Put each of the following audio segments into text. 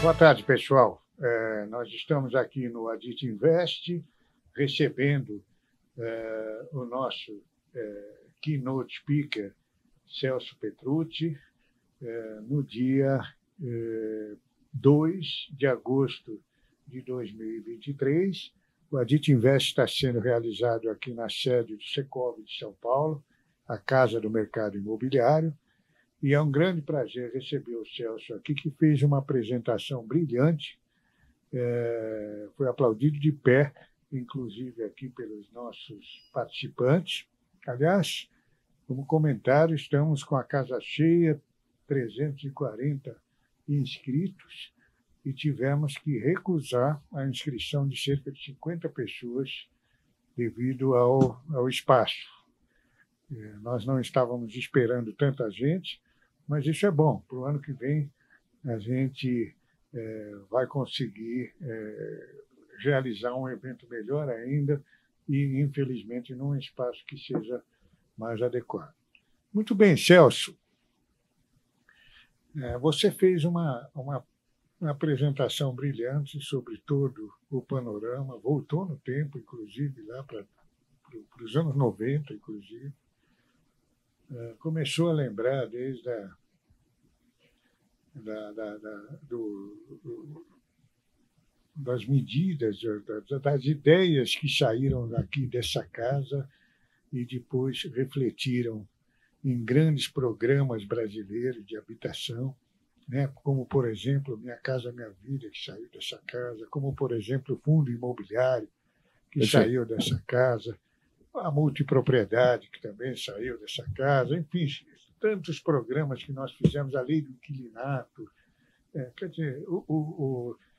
Boa tarde, pessoal. Nós estamos aqui no Adit Invest, recebendo o nosso keynote speaker, Celso Petrucci, no dia 2 de agosto de 2023. O Adit Invest está sendo realizado aqui na sede do Secovi de São Paulo, a Casa do Mercado Imobiliário, e é um grande prazer receber o Celso aqui, que fez uma apresentação brilhante, foi aplaudido de pé, inclusive aqui pelos nossos participantes. Aliás, como comentário, estamos com a casa cheia, 340 inscritos, e tivemos que recusar a inscrição de cerca de 50 pessoas devido ao espaço. Nós não estávamos esperando tanta gente, mas isso é bom. Para o ano que vem, a gente vai conseguir realizar um evento melhor ainda e, infelizmente, num espaço que seja mais adequado. Muito bem, Celso. Você fez uma apresentação brilhante sobre todo o panorama, voltou no tempo, inclusive, lá para os anos 90, inclusive. Começou a lembrar desde das medidas, das ideias que saíram aqui dessa casa e depois refletiram em grandes programas brasileiros de habitação, né? Como, por exemplo, Minha Casa Minha Vida, que saiu dessa casa, como, por exemplo, o Fundo Imobiliário, que saiu dessa casa, a multipropriedade, que também saiu dessa casa, enfim, tantos programas que nós fizemos, a lei do inquilinato. Quer dizer,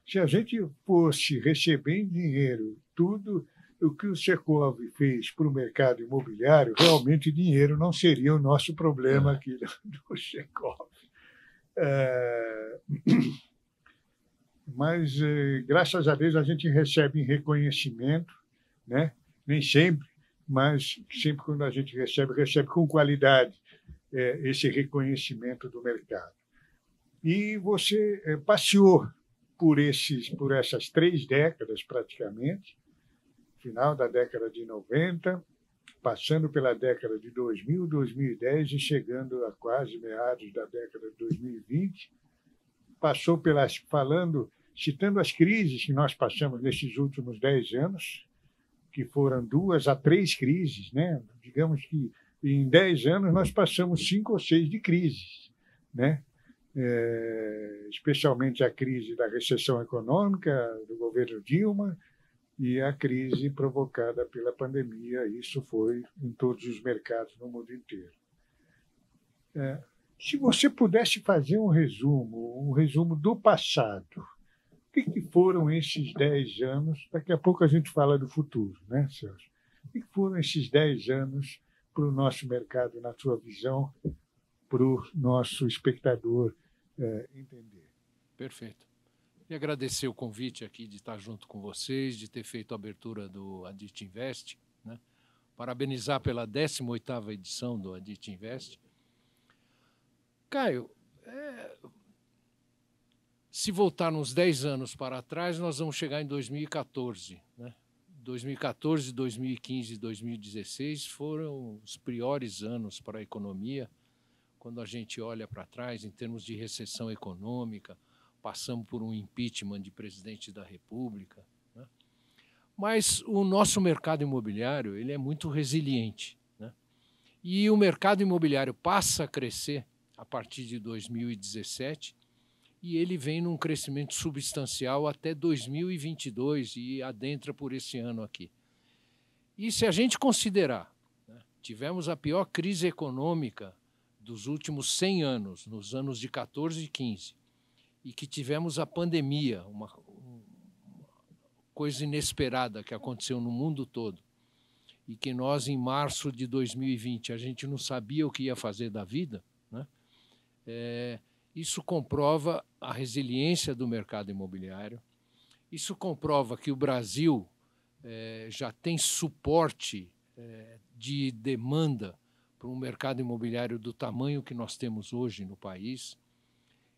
se a gente fosse receber em dinheiro tudo o que o Secovi fez para o mercado imobiliário, realmente dinheiro não seria o nosso problema aqui do Secovi. Mas, graças a Deus, a gente recebe reconhecimento, né? Nem sempre, mas sempre quando a gente recebe com qualidade esse reconhecimento do mercado. E você passeou por essas 3 décadas, praticamente, final da década de 90, passando pela década de 2000, 2010 e chegando a quase meados da década de 2020, passou citando as crises que nós passamos nesses últimos 10 anos, que foram 2 a 3 crises, né? Digamos que em 10 anos nós passamos 5 ou 6 de crises, né? Especialmente a crise da recessão econômica do governo Dilma e a crise provocada pela pandemia. Isso foi em todos os mercados no mundo inteiro. Se você pudesse fazer um resumo do passado, o que foram esses 10 anos? Daqui a pouco a gente fala do futuro, né, Celso? O que foram esses 10 anos para o nosso mercado, na sua visão, para o nosso espectador entender? Perfeito. E agradecer o convite aqui de estar junto com vocês, de ter feito a abertura do Adit Invest, né? Parabenizar pela 18ª edição do Adit Invest. Caio, se voltar uns 10 anos para trás, nós vamos chegar em 2014. Né? 2014, 2015 e 2016 foram os piores anos para a economia, quando a gente olha para trás em termos de recessão econômica, passamos por um impeachment de presidente da República. Né? Mas o nosso mercado imobiliário ele é muito resiliente. Né? E o mercado imobiliário passa a crescer a partir de 2017, e ele vem num crescimento substancial até 2022 e adentra por esse ano aqui. E se a gente considerar, né, tivemos a pior crise econômica dos últimos 100 anos, nos anos de 14 e 15, e que tivemos a pandemia, uma coisa inesperada que aconteceu no mundo todo, e que nós, em março de 2020, a gente não sabia o que ia fazer da vida, né? Isso comprova a resiliência do mercado imobiliário, isso comprova que o Brasil já tem suporte de demanda para um mercado imobiliário do tamanho que nós temos hoje no país.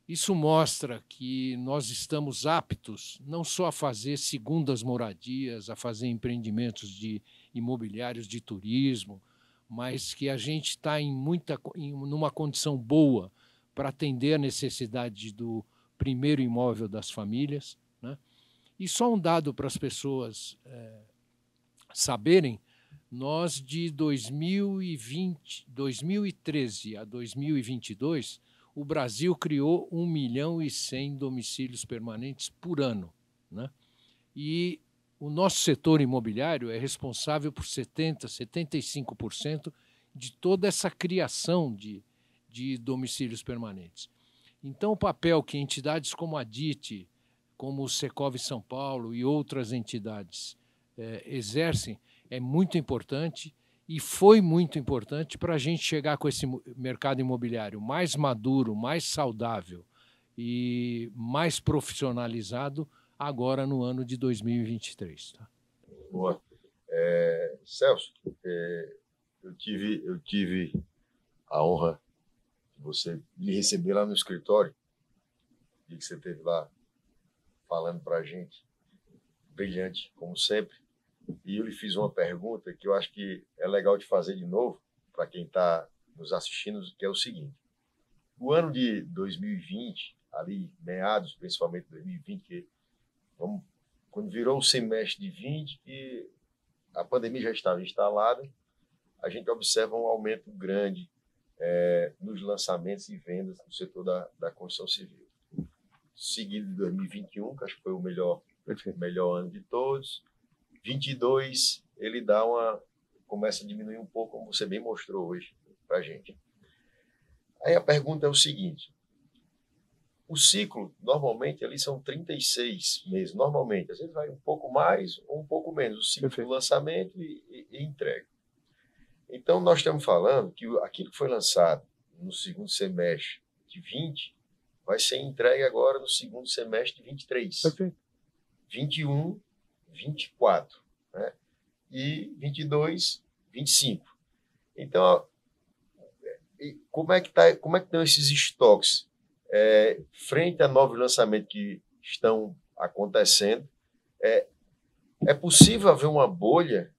Isso mostra que nós estamos aptos não só a fazer segundas moradias, a fazer empreendimentos imobiliários de turismo, mas que a gente está numa condição boa para atender a necessidade do primeiro imóvel das famílias, né? E só um dado para as pessoas saberem: nós de 2013 a 2022, o Brasil criou 1.100.000 domicílios permanentes por ano, né? E o nosso setor imobiliário é responsável por 75% de toda essa criação de domicílios permanentes. Então, o papel que entidades como a DIT, como o Secov São Paulo e outras entidades exercem é muito importante, e foi muito importante para a gente chegar com esse mercado imobiliário mais maduro, mais saudável e mais profissionalizado agora no ano de 2023. Tá? Boa. Celso, eu tive a honra de você me receber lá no escritório, e que você esteve lá falando para a gente, brilhante, como sempre. E eu lhe fiz uma pergunta que eu acho que é legal de fazer de novo para quem está nos assistindo, que é o seguinte: o ano de 2020, ali meados, principalmente 2020, quando virou o semestre de 20, que a pandemia já estava instalada, a gente observa um aumento grande nos lançamentos e vendas no setor da construção civil. Seguido de 2021, que acho que foi o melhor ano de todos. 22, ele começa a diminuir um pouco, como você bem mostrou hoje para a gente. Aí a pergunta é o seguinte: o ciclo, normalmente, ali são 36 meses, normalmente. Às vezes vai um pouco mais ou um pouco menos, o ciclo do lançamento e entrega. Então, nós estamos falando que aquilo que foi lançado no segundo semestre de 20 vai ser entregue agora no segundo semestre de 23. 21, 24, né? E 22, 25. Então, como é que estão esses estoques frente a novos lançamentos que estão acontecendo? É possível haver uma bolha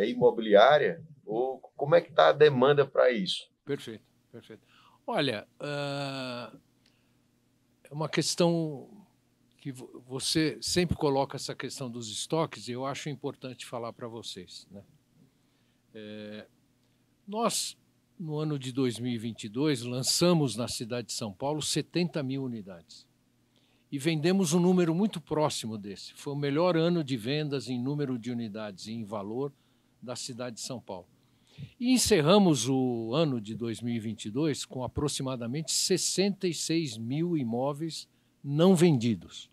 imobiliária? Ou como é que está a demanda para isso? Perfeito. Olha, é uma questão que você sempre coloca, essa questão dos estoques, e eu acho importante falar para vocês, né? Nós, no ano de 2022, lançamos na cidade de São Paulo 70.000 unidades. E vendemos um número muito próximo desse. Foi o melhor ano de vendas em número de unidades e em valor da cidade de São Paulo. E encerramos o ano de 2022 com aproximadamente 66.000 imóveis não vendidos.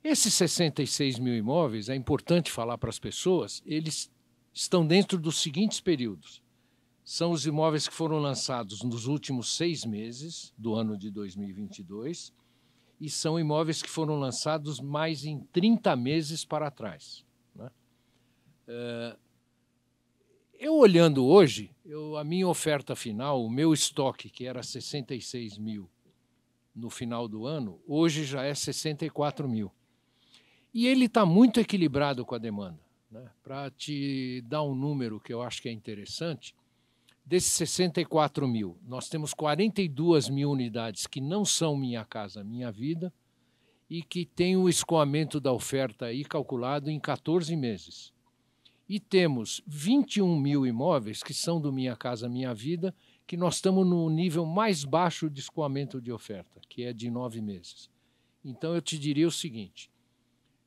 Esses 66.000 imóveis, é importante falar para as pessoas, eles estão dentro dos seguintes períodos. São os imóveis que foram lançados nos últimos 6 meses do ano de 2022 e são imóveis que foram lançados mais em 30 meses para trás, né? Eu olhando hoje, a minha oferta final, o meu estoque, que era 66.000 no final do ano, hoje já é 64.000. E ele está muito equilibrado com a demanda, né? Para te dar um número que eu acho que é interessante, desses 64.000, nós temos 42.000 unidades que não são Minha Casa Minha Vida e que tem o escoamento da oferta aí calculado em 14 meses. E temos 21.000 imóveis que são do Minha Casa Minha Vida, que nós estamos no nível mais baixo de escoamento de oferta, que é de 9 meses. Então, eu te diria o seguinte: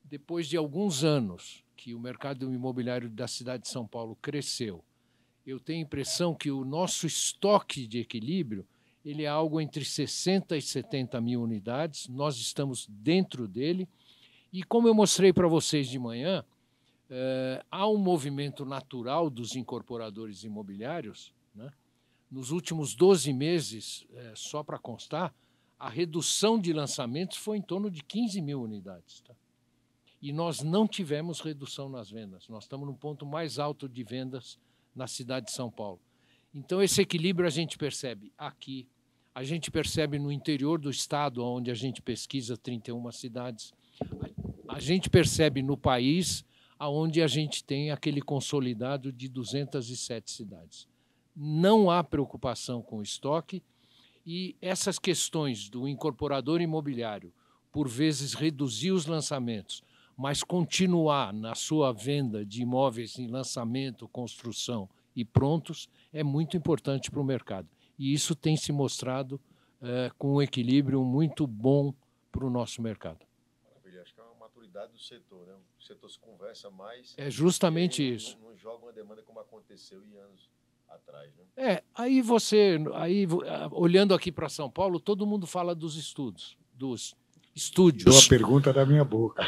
depois de alguns anos que o mercado imobiliário da cidade de São Paulo cresceu, eu tenho a impressão que o nosso estoque de equilíbrio ele é algo entre 60 e 70.000 unidades, nós estamos dentro dele, e como eu mostrei para vocês de manhã, há um movimento natural dos incorporadores imobiliários, né? Nos últimos 12 meses, só para constar, a redução de lançamentos foi em torno de 15.000 unidades. Tá? E nós não tivemos redução nas vendas. Nós estamos no ponto mais alto de vendas na cidade de São Paulo. Então, esse equilíbrio a gente percebe aqui, A gente percebe no interior do estado, onde a gente pesquisa 31 cidades. A gente percebe no país, onde a gente tem aquele consolidado de 207 cidades. Não há preocupação com o estoque e essas questões do incorporador imobiliário, por vezes reduzir os lançamentos, mas continuar na sua venda de imóveis em lançamento, construção e prontos, é muito importante para o mercado. E isso tem se mostrado com um equilíbrio muito bom para o nosso mercado. Maravilha. Acho que é uma maturidade do setor, né? O setor se conversa mais. É justamente isso. Não joga uma demanda como aconteceu em anos atrás, né? Aí olhando aqui para São Paulo, todo mundo fala dos estúdios. Deu a pergunta da minha boca.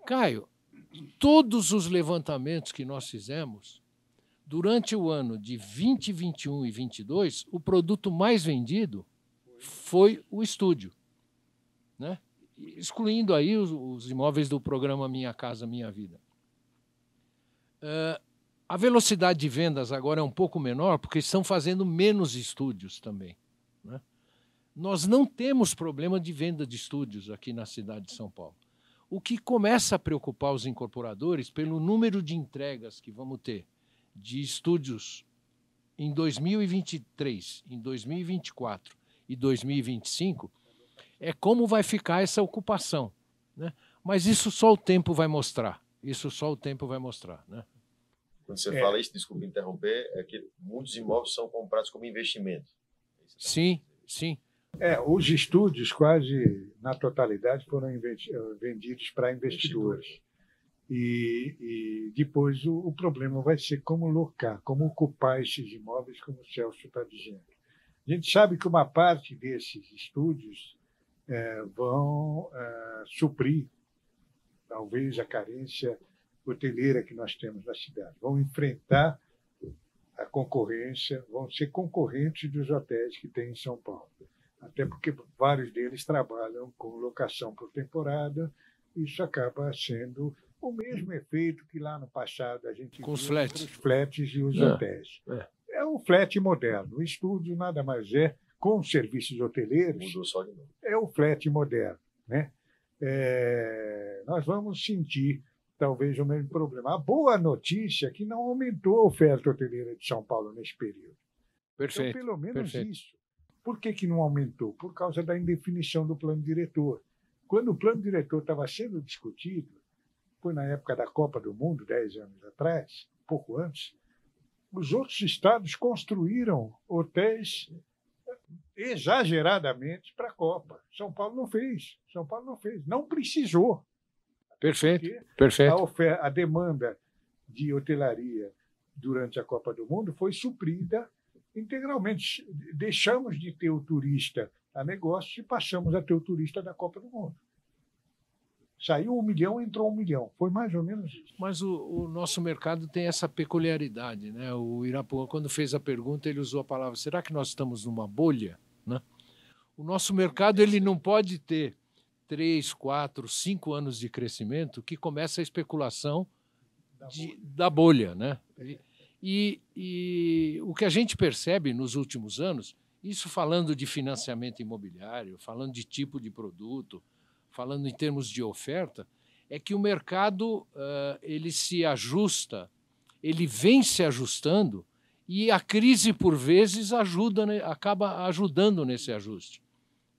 Caio, todos os levantamentos que nós fizemos, durante o ano de 20, 21 e 22, o produto mais vendido foi o estúdio, né? Excluindo aí os imóveis do programa Minha Casa Minha Vida. A velocidade de vendas agora é um pouco menor, porque estão fazendo menos estúdios também, né? Nós não temos problema de venda de estúdios aqui na cidade de São Paulo. O que começa a preocupar os incorporadores, pelo número de entregas que vamos ter de estúdios em 2023, em 2024 e 2025, é como vai ficar essa ocupação, né? Mas isso só o tempo vai mostrar. Isso só o tempo vai mostrar, né? Quando você fala isso, desculpa interromper, é que muitos imóveis são comprados como investimento. Sim, sim. Os estúdios quase na totalidade foram vendidos para investidores. E depois o problema vai ser como locar, como ocupar esses imóveis, como o Celso está dizendo. A gente sabe que uma parte desses estúdios vão suprir, talvez, a carência hoteleira que nós temos na cidade. Vão enfrentar a concorrência, vão ser concorrentes dos hotéis que tem em São Paulo. Até porque vários deles trabalham com locação por temporada. Isso acaba sendo o mesmo efeito que lá no passado a gente com os viu flats. Os flats e os hotéis. É o flat moderno. O estúdio nada mais com os serviços hoteleiros, mudou só de novo. É o flat moderno, né? Nós vamos sentir talvez o mesmo problema. A boa notícia é que não aumentou a oferta hoteleira de São Paulo nesse período. Perfeito. Então, pelo menos perfeito. isso. Por que não aumentou? Por causa da indefinição do plano diretor. Quando o plano diretor estava sendo discutido, foi na época da Copa do Mundo, 10 anos atrás, pouco antes, os outros estados construíram hotéis exageradamente para a Copa. São Paulo não fez. Não precisou. Perfeito. Perfeito. A demanda de hotelaria durante a Copa do Mundo foi suprida integralmente. Deixamos de ter o turista a negócio e passamos a ter o turista da Copa do Mundo. Saiu 1 milhão, entrou 1 milhão. Foi mais ou menos isso. Mas o nosso mercado tem essa peculiaridade, né? O Irapuã, quando fez a pergunta, ele usou a palavra: será que nós estamos numa bolha? Né? O nosso mercado ele não pode ter 3, 4, 5 anos de crescimento que começa a especulação da bolha, né? E o que a gente percebe nos últimos anos, isso falando de financiamento imobiliário, falando de tipo de produto, falando em termos de oferta, é que o mercado ele se ajusta, ele vem se ajustando e a crise, por vezes, acaba ajudando nesse ajuste.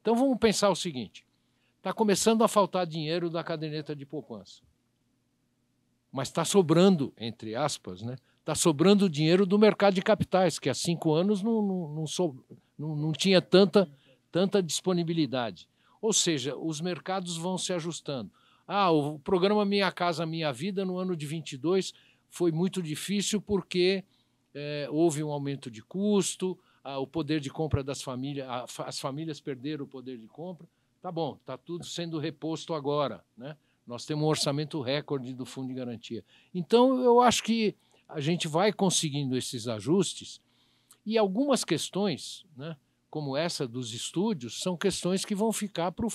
Então, vamos pensar o seguinte: está começando a faltar dinheiro da caderneta de poupança, mas está sobrando, entre aspas, né? Está sobrando dinheiro do mercado de capitais, que há 5 anos não tinha tanta disponibilidade. Ou seja, os mercados vão se ajustando. O programa Minha Casa Minha Vida, no ano de 22, foi muito difícil porque houve um aumento de custo, o poder de compra das famílias, as famílias perderam o poder de compra. Tá bom, está tudo sendo reposto agora, né? Nós temos um orçamento recorde do Fundo de Garantia. Então, eu acho que a gente vai conseguindo esses ajustes e algumas questões, né, como essa dos estúdios, são questões que vão ficar para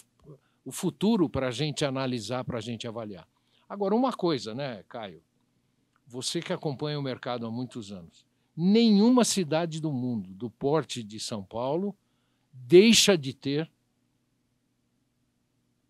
o futuro para a gente analisar, para a gente avaliar. Agora, uma coisa, né, Caio? Você que acompanha o mercado há muitos anos, nenhuma cidade do mundo, do porte de São Paulo, deixa de ter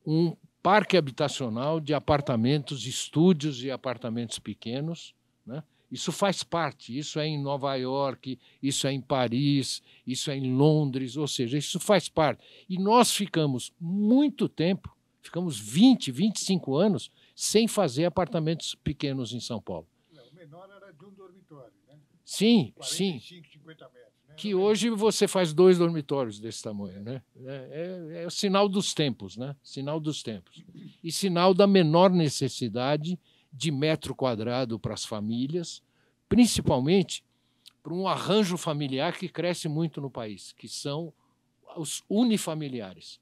um parque habitacional de apartamentos, estúdios e apartamentos pequenos, né? Isso faz parte, isso é em Nova York, isso é em Paris, isso é em Londres, ou seja, isso faz parte. E nós ficamos muito tempo, ficamos 20, 25 anos, sem fazer apartamentos pequenos em São Paulo. O menor era de um dormitório, né? Sim, 45, 50 metros. Né? Que hoje você faz 2 dormitórios desse tamanho, né? É o sinal dos tempos, né? Sinal dos tempos. E sinal da menor necessidade de metro quadrado para as famílias, principalmente para um arranjo familiar que cresce muito no país, que são os unifamiliares.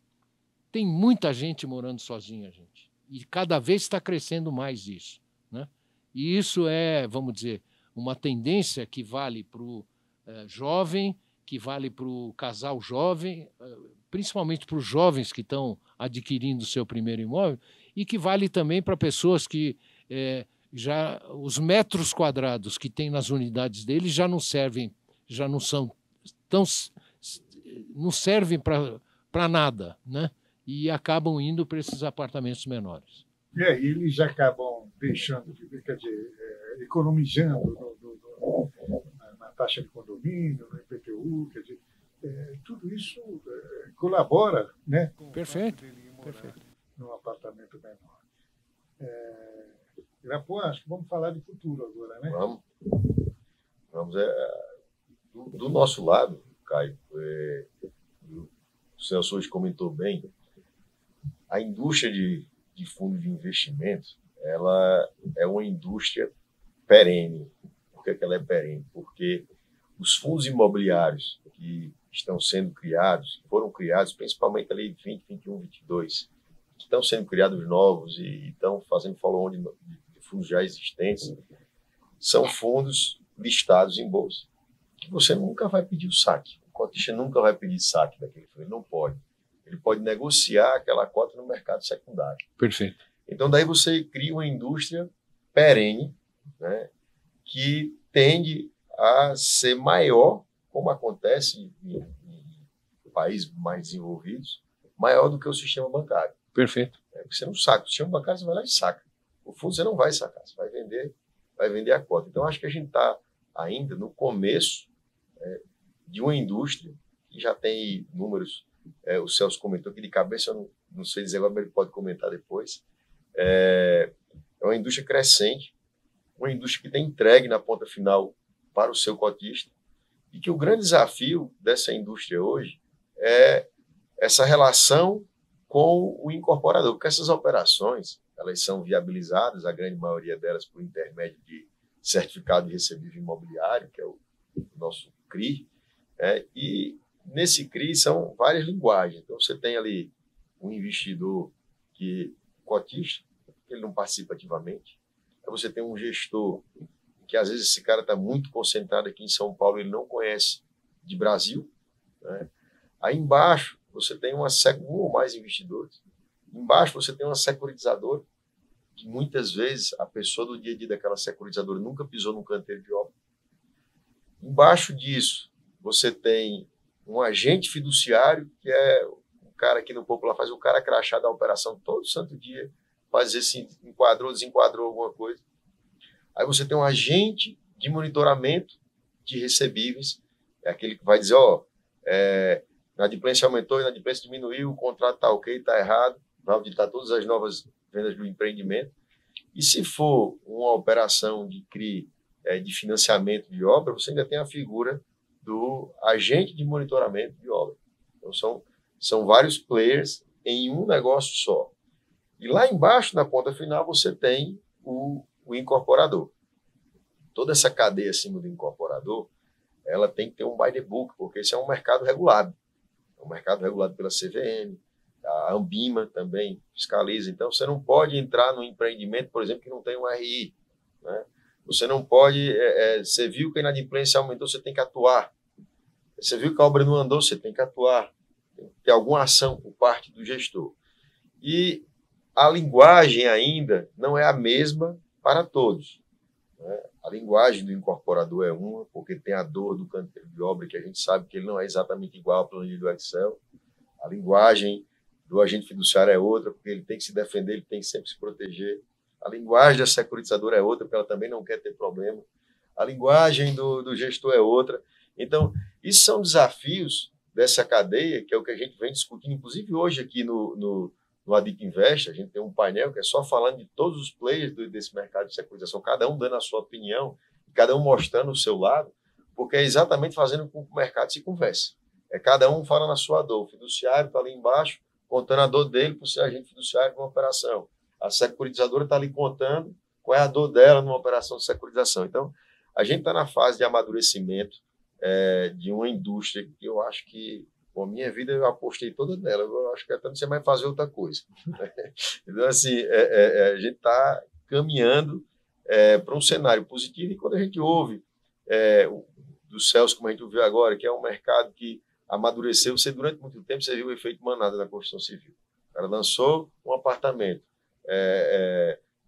Tem muita gente morando sozinha, gente. E cada vez está crescendo mais isso, né? E isso é, vamos dizer, uma tendência que vale para o jovem, que vale para o casal jovem, principalmente para os jovens que estão adquirindo o seu primeiro imóvel, e que vale também para pessoas que já os metros quadrados que tem nas unidades deles já não servem, já não são tão, não servem para nada, né? E acabam indo para esses apartamentos menores. E aí eles acabam deixando, quer dizer, economizando na taxa de condomínio, no IPTU, quer dizer, tudo isso colabora, né, com Perfeito, o fato dele morar perfeito. num apartamento menor. Irapuã, acho que vamos falar de futuro agora, né? Vamos. Do nosso lado, Caio, o Celso hoje comentou bem, a indústria de fundo de investimento, ela é uma indústria perene. Por que ela é perene? Porque os fundos imobiliários que estão sendo criados, foram criados principalmente ali em 20, 21, 22, que estão sendo criados novos e estão fazendo follow-on de fundos já existentes, são fundos listados em bolsa, que você nunca vai pedir o saque. O cotista nunca vai pedir saque daquele fundo, ele não pode. Ele pode negociar aquela cota no mercado secundário. Perfeito. Então, daí você cria uma indústria perene, né, que tende a ser maior, como acontece em países mais desenvolvidos, maior do que o sistema bancário. Perfeito. Porque você não saca. O sistema bancário você vai lá e saca. O fundo você não vai sacar, você vai vender a cota. Então, acho que a gente está ainda no começo de uma indústria que já tem números. O Celso comentou aqui de cabeça, eu não sei dizer agora, mas ele pode comentar depois. É uma indústria crescente, uma indústria que tem entregue na ponta final para o seu cotista, e que o grande desafio dessa indústria hoje é essa relação com o incorporador, porque essas operações elas são viabilizadas, a grande maioria delas por intermédio de certificado de recebível imobiliário, que é o nosso CRI, e nesse CRI são várias linguagens. Então, você tem ali um investidor que cotista, ele não participa ativamente. Aí você tem um gestor que, às vezes, esse cara está muito concentrado aqui em São Paulo, ele não conhece de Brasil, né? Aí embaixo você tem um ou mais investidores. Embaixo você tem uma securitizadora, que muitas vezes a pessoa do dia a dia daquela securitizadora nunca pisou num canteiro de obra. Embaixo disso, você tem um agente fiduciário, que é o cara aqui no popular faz o cara crachá da operação todo santo dia, fazer se enquadrou, desenquadrou alguma coisa. Aí você tem um agente de monitoramento de recebíveis, é aquele que vai dizer, inadimplência aumentou, inadimplência diminuiu, o contrato está ok, está errado, vai auditar todas as novas vendas do empreendimento. E se for uma operação de CRI, de financiamento de obra, você ainda tem a figura do agente de monitoramento de obra. Então, são vários players em um negócio só. E lá embaixo, na ponta final, você tem o incorporador. Toda essa cadeia acima do incorporador, ela tem que ter um by the book, porque esse é um mercado regulado. É um mercado regulado pela CVM, a Ambima também fiscaliza. Então, você não pode entrar num empreendimento, por exemplo, que não tem um RI, né? Você não pode... você viu que a inadimplência aumentou, você tem que atuar. Você viu que a obra não andou, você tem que atuar. Tem que ter alguma ação por parte do gestor. E a linguagem ainda não é a mesma para todos, né? A linguagem do incorporador é uma, porque tem a dor do canteiro de obra, que a gente sabe que ele não é exatamente igual à planilha do Excel. A linguagem do agente fiduciário é outra, porque ele tem que se defender, ele tem que sempre se proteger. A linguagem da securitizadora é outra, porque ela também não quer ter problema. A linguagem do gestor é outra. Então, isso são desafios dessa cadeia, que é o que a gente vem discutindo, inclusive hoje aqui no Adit Invest, a gente tem um painel que é só falando de todos os players desse mercado de securitização, cada um dando a sua opinião, cada um mostrando o seu lado, porque é exatamente fazendo com que o mercado se converse. É cada um falando a sua dor. O fiduciário está ali embaixo, contando a dor dele por ser agente fiduciário de uma operação. A securitizadora está ali contando qual é a dor dela numa operação de securitização. Então, a gente está na fase de amadurecimento de uma indústria que eu acho que, com a minha vida, eu apostei toda nela. Eu acho que até não sei mais fazer outra coisa. Então, assim, a gente está caminhando para um cenário positivo. E quando a gente ouve do Celso, como a gente ouviu agora, que é um mercado que amadureceu, durante muito tempo, você viu o efeito manada da construção civil. O cara lançou um apartamento,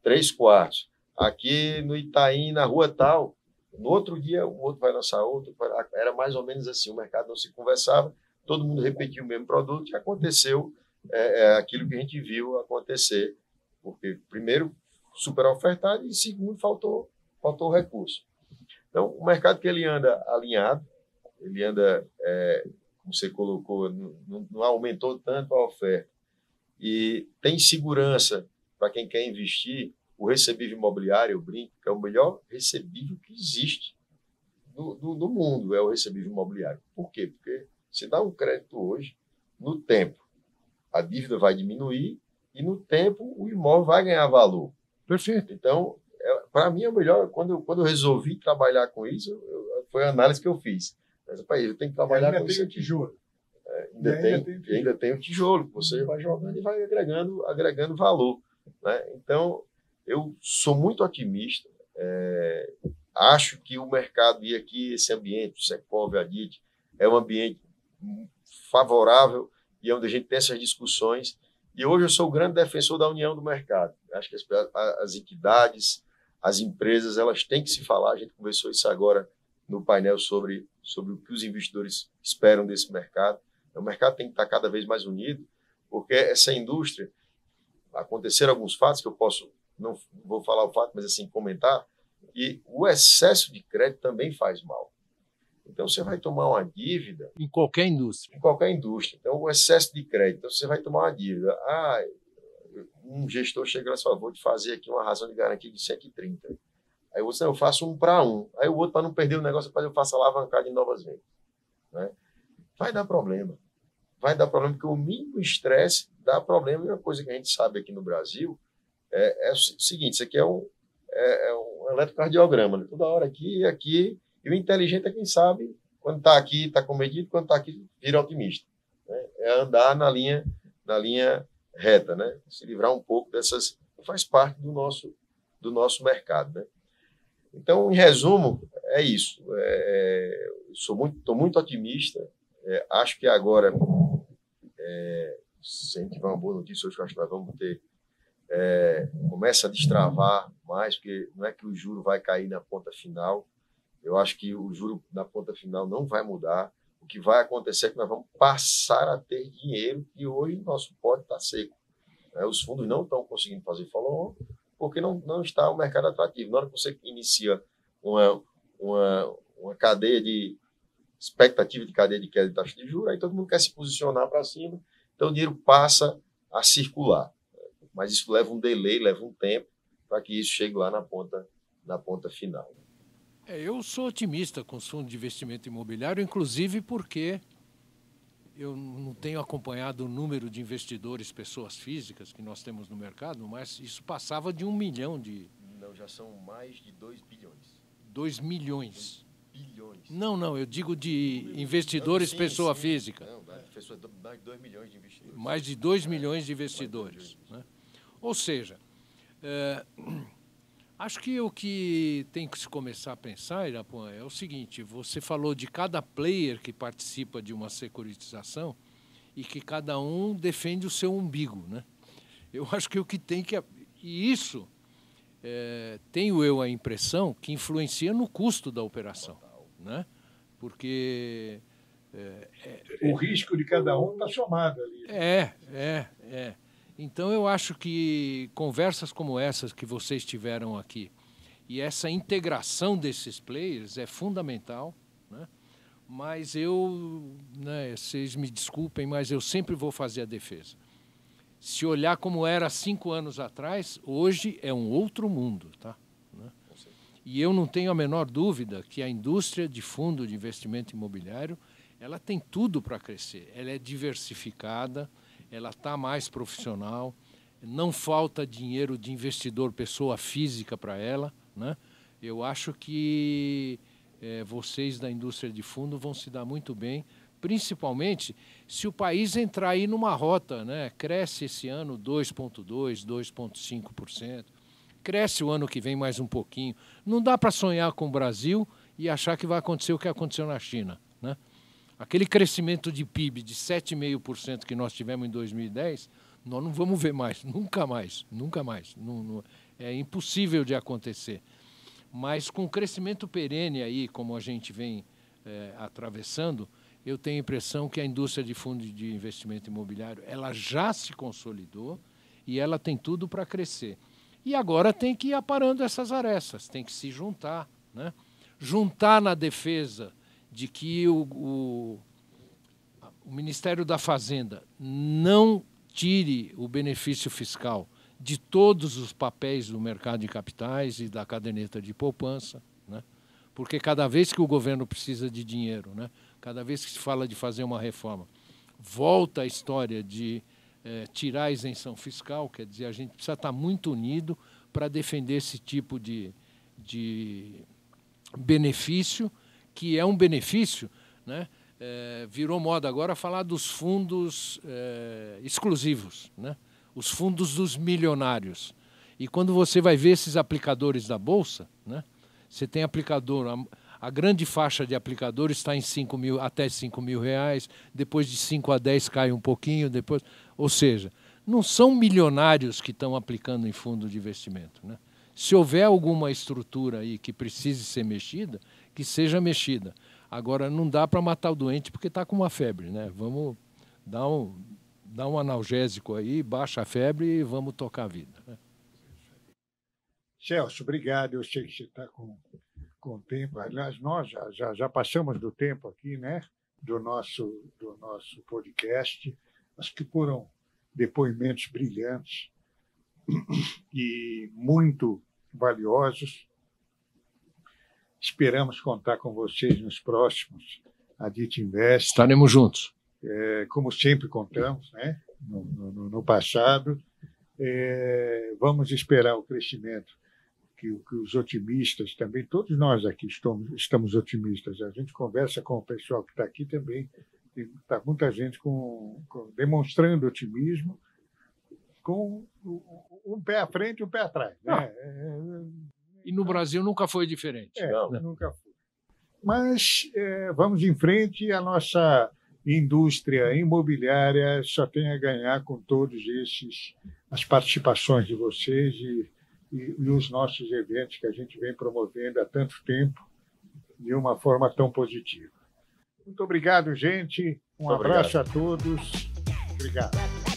3 quartos, aqui no Itaim, na rua tal. No outro dia, o outro vai lançar outro. Era mais ou menos assim, o mercado não se conversava, todo mundo repetia o mesmo produto e aconteceu aquilo que a gente viu acontecer. Porque, primeiro, super ofertado e, segundo, faltou o recurso. Então, o mercado que ele anda alinhado, ele anda, como você colocou, não aumentou tanto a oferta e tem segurança para quem quer investir. O recebível imobiliário, eu brinco, que é o melhor recebível que existe no mundo, é o recebível imobiliário. Por quê? Porque você dá um crédito hoje, no tempo, a dívida vai diminuir e, no tempo, o imóvel vai ganhar valor. Perfeito. Então, para mim, é o melhor. Quando eu resolvi trabalhar com isso, foi a análise que eu fiz. Mas, rapaz, eu tenho que trabalhar com isso aqui. Tijolo. Ainda tem o tijolo, que você vai jogando e vai agregando valor. Né? Então, eu sou muito otimista. Acho que o mercado, e aqui esse ambiente, o Secov, a Adit, é um ambiente favorável e onde a gente tem essas discussões. E hoje eu sou o grande defensor da união do mercado. Acho que as entidades, as empresas, elas têm que se falar. A gente conversou isso agora no painel sobre o que os investidores esperam desse mercado. O mercado tem que estar cada vez mais unido, porque essa indústria, aconteceram alguns fatos que eu não vou falar o fato, mas assim, comentar, e o excesso de crédito também faz mal. Então, você vai tomar uma dívida... Em qualquer indústria. Em qualquer indústria. Então, o excesso de crédito. Então, você vai tomar uma dívida. Um gestor chega e fala, vou te fazer aqui uma razão de garantia de 130. Aí você, eu faço 1 para 1. Aí o outro, para não perder o negócio, eu faço alavancagem em novas vendas. Né? Vai dar problema. Vai dar problema, porque o mínimo estresse dá problema. E uma coisa que a gente sabe aqui no Brasil é o seguinte, isso aqui é um eletrocardiograma. Né? Toda hora aqui e aqui. E o inteligente é quem sabe, quando está aqui, está comedido, quando está aqui, vira otimista. Né? É andar na linha reta, né? Se livrar um pouco dessas... Faz parte do nosso mercado. Né? Então, em resumo, é isso. Estou muito otimista. Acho que agora, se a gente tiver uma boa notícia hoje, eu acho que nós vamos ter... começa a destravar mais, porque não é que o juro vai cair na ponta final. Eu acho que o juro na ponta final não vai mudar. O que vai acontecer é que nós vamos passar a ter dinheiro e hoje o nosso pote está seco. Os fundos não estão conseguindo fazer follow-on porque não está o mercado atrativo. Na hora que você inicia uma cadeia de expectativa de cadeia de queda de taxa de juros, aí todo mundo quer se posicionar para cima, então o dinheiro passa a circular. Mas isso leva um delay, leva um tempo para que isso chegue lá na ponta final. Eu sou otimista com os fundos de investimento imobiliário, inclusive porque eu não tenho acompanhado o número de investidores, pessoas físicas que nós temos no mercado, mas isso passava de 1 milhão de... Não, já são mais de 2 bilhões. 2 milhões. 2 bilhões. Não, eu digo de investidores, pessoa física. Não, mais de 2 milhões de investidores. Mais de 2 milhões de investidores. Né? Ou seja, acho que o que tem que se começar a pensar, Irapuã, é o seguinte: você falou de cada player que participa de uma securitização e que cada um defende o seu umbigo. Né? Eu acho que o que tem que... E isso tenho eu a impressão que influencia no custo da operação, né? Porque o risco de cada um está somado ali. Então eu acho que conversas como essas que vocês tiveram aqui e essa integração desses players é fundamental, né? Mas vocês me desculpem, mas eu sempre vou fazer a defesa. Se olhar como era 5 anos atrás, hoje é um outro mundo, tá? E eu não tenho a menor dúvida que a indústria de fundo de investimento imobiliário, ela tem tudo para crescer. Ela é diversificada, ela está mais profissional, não falta dinheiro de investidor, pessoa física para ela, né? Eu acho que vocês da indústria de fundo vão se dar muito bem, principalmente se o país entrar aí numa rota, né? Cresce esse ano 2,2%, 2,5%, cresce o ano que vem mais um pouquinho. Não dá para sonhar com o Brasil e achar que vai acontecer o que aconteceu na China, né? Aquele crescimento de PIB de 7,5% que nós tivemos em 2010, nós não vamos ver mais, nunca mais, nunca mais. É impossível de acontecer. Mas com o crescimento perene aí, como a gente vem atravessando, eu tenho a impressão que a indústria de fundo de investimento imobiliário ela já se consolidou e ela tem tudo para crescer. E agora tem que ir aparando essas arestas, tem que se juntar, né? Juntar na defesa de que o Ministério da Fazenda não tire o benefício fiscal de todos os papéis do mercado de capitais e da caderneta de poupança, né? Porque cada vez que o governo precisa de dinheiro, né? Cada vez que se fala de fazer uma reforma, volta a história de tirar a isenção fiscal, quer dizer, a gente precisa estar muito unido para defender esse tipo de benefício, que é um benefício, né? Virou moda agora falar dos fundos exclusivos, né? Os fundos dos milionários. E quando você vai ver esses aplicadores da Bolsa, né? Você tem aplicador, a grande faixa de aplicadores está em até 5 mil reais, depois de 5 a 10 cai um pouquinho, depois, ou seja, não são milionários que estão aplicando em fundo de investimento, né? Se houver alguma estrutura aí que precise ser mexida, que seja mexida. Agora, não dá para matar o doente porque está com uma febre, né? Vamos dar um analgésico aí, baixa a febre e vamos tocar a vida, né? Celso, obrigado. Eu sei que você está com tempo. Aliás, nós já passamos do tempo aqui, né? Do nosso podcast. Acho que foram depoimentos brilhantes e muito valiosos. Esperamos contar com vocês nos próximos Adit Invest. Estaremos juntos. Como sempre contamos, né? No passado. Vamos esperar o crescimento que os otimistas também, todos nós aqui estamos otimistas. A gente conversa com o pessoal que está aqui também, está muita gente demonstrando otimismo, com um pé à frente e um pé atrás, né? E no Brasil nunca foi diferente. Nunca foi. Mas vamos em frente, e a nossa indústria imobiliária só tem a ganhar com todos as participações de vocês e os nossos eventos que a gente vem promovendo há tanto tempo de uma forma tão positiva. Muito obrigado, gente. Um abraço a todos. Obrigado.